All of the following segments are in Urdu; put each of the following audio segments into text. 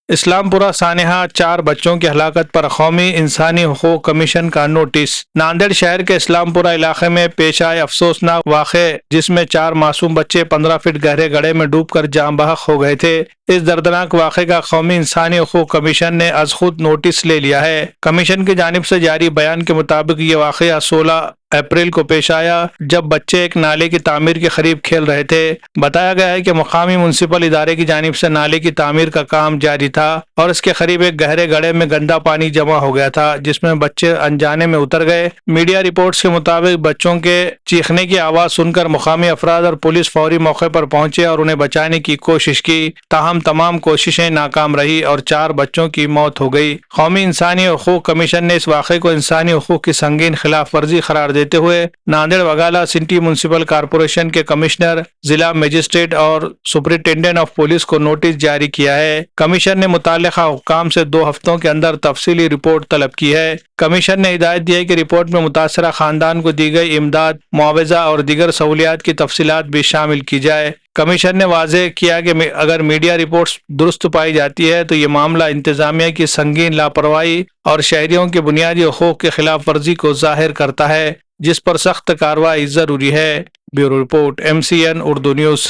اسلام پورہ سانحہ 4 بچوں کی ہلاکت پر قومی انسانی حقوق کمیشن کا نوٹس۔ ناندیڑ شہر کے اسلام پورہ علاقے میں پیش آئے افسوسناک واقعے جس میں 4 معصوم بچے 15 فٹ گہرے گڑھے میں ڈوب کر جاں بحق ہو گئے تھے۔ اس دردناک واقعے کا قومی انسانی حقوق کمیشن نے از خود نوٹس لے لیا ہے۔ کمیشن کی جانب سے جاری بیان کے مطابق یہ واقعہ 16 اپریل کو پیش آیا جب بچے ایک نالے کی تعمیر کے قریب کھیل رہے تھے۔ بتایا گیا ہے کہ مقامی میونسپل ادارے کی جانب سے نالے کی تعمیر کا کام جاری تھا اور اس کے قریب ایک گہرے گڑھے میں گندا پانی جمع ہو گیا تھا جس میں بچے انجانے میں اتر گئے۔ میڈیا رپورٹس کے مطابق بچوں کے چیخنے کی آواز سن کر مقامی افراد اور پولیس فوری موقع پر پہنچے اور انہیں بچانے کی کوشش کی، تاہم تمام کوششیں ناکام رہی اور 4 بچوں کی موت ہو گئی۔ قومی انسانی حقوق کمیشن نے اس واقعے کو انسانی حقوق کی سنگین خلاف ورزی قرار دیتے ہوئے ناندیڑ وگالا سٹی میونسپل کارپوریشن کے کمشنر، ضلع مجسٹریٹ اور سپرنٹینڈنٹ آف پولیس کو نوٹس جاری کیا ہے۔ کمیشن نے متعلقہ حکام سے 2 ہفتوں کے اندر تفصیلی رپورٹ طلب کی ہے۔ کمیشن نے ہدایت دی ہے کہ رپورٹ میں متاثرہ خاندان کو دی گئی امداد، معاوضہ اور دیگر سہولیات کی تفصیلات بھی شامل کی جائے۔ کمیشن نے واضح کیا کہ اگر میڈیا رپورٹس درست پائی جاتی ہے تو یہ معاملہ انتظامیہ کی سنگین لاپرواہی اور شہریوں کے بنیادی حقوق کے خلاف ورزی کو ظاہر کرتا ہے جس پر سخت کارروائی ضروری ہے۔ Bureau report MCN Urdu news.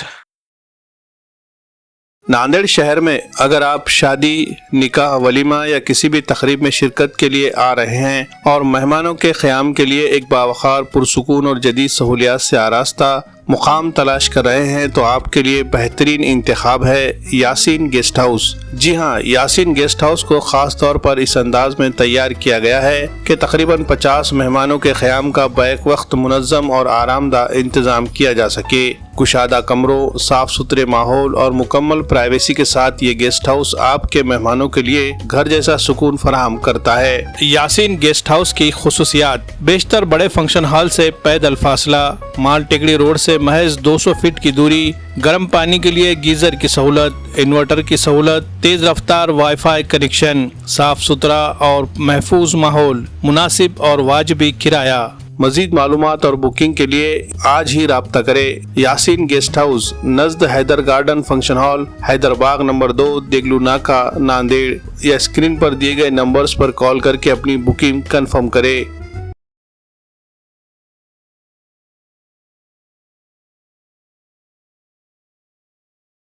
Nanded شہر میں اگر آپ شادی، نکاح، ولیمہ یا کسی بھی تقریب میں شرکت کے لیے آ رہے ہیں اور مہمانوں کے قیام کے لیے ایک باوقار، پرسکون اور جدید سہولیات سے آراستہ مقام تلاش کر رہے ہیں تو آپ کے لیے بہترین انتخاب ہے یاسین گیسٹ ہاؤس۔ جی ہاں، یاسین گیسٹ ہاؤس کو خاص طور پر اس انداز میں تیار کیا گیا ہے کہ تقریباً 50 مہمانوں کے قیام کا بیک وقت منظم اور آرام دہ انتظام کیا جا سکے۔ کشادہ کمروں، صاف ستھرے ماحول اور مکمل پرائیویسی کے ساتھ یہ گیسٹ ہاؤس آپ کے مہمانوں کے لیے گھر جیسا سکون فراہم کرتا ہے۔ یاسین گیسٹ ہاؤس کی خصوصیات: بیشتر بڑے فنکشن ہال سے پیدل فاصلہ، مال ٹیکڑی روڈ سے محض 200 فٹ کی دوری، گرم پانی کے لیے گیزر کی سہولت، انورٹر کی سہولت، تیز رفتار وائی فائی کنیکشن، صاف ستھرا اور محفوظ ماحول، مناسب اور واجبی کرایہ۔ مزید معلومات اور بکنگ کے لیے آج ہی رابطہ کریں۔ یاسین گیسٹ ہاؤس نزد Haider garden function hall, Haider Bagh number 2، دیگلو ناکا، Nanded, یا اسکرین پر دیے گئے نمبرز پر کال کر کے اپنی بکنگ کنفرم کریں۔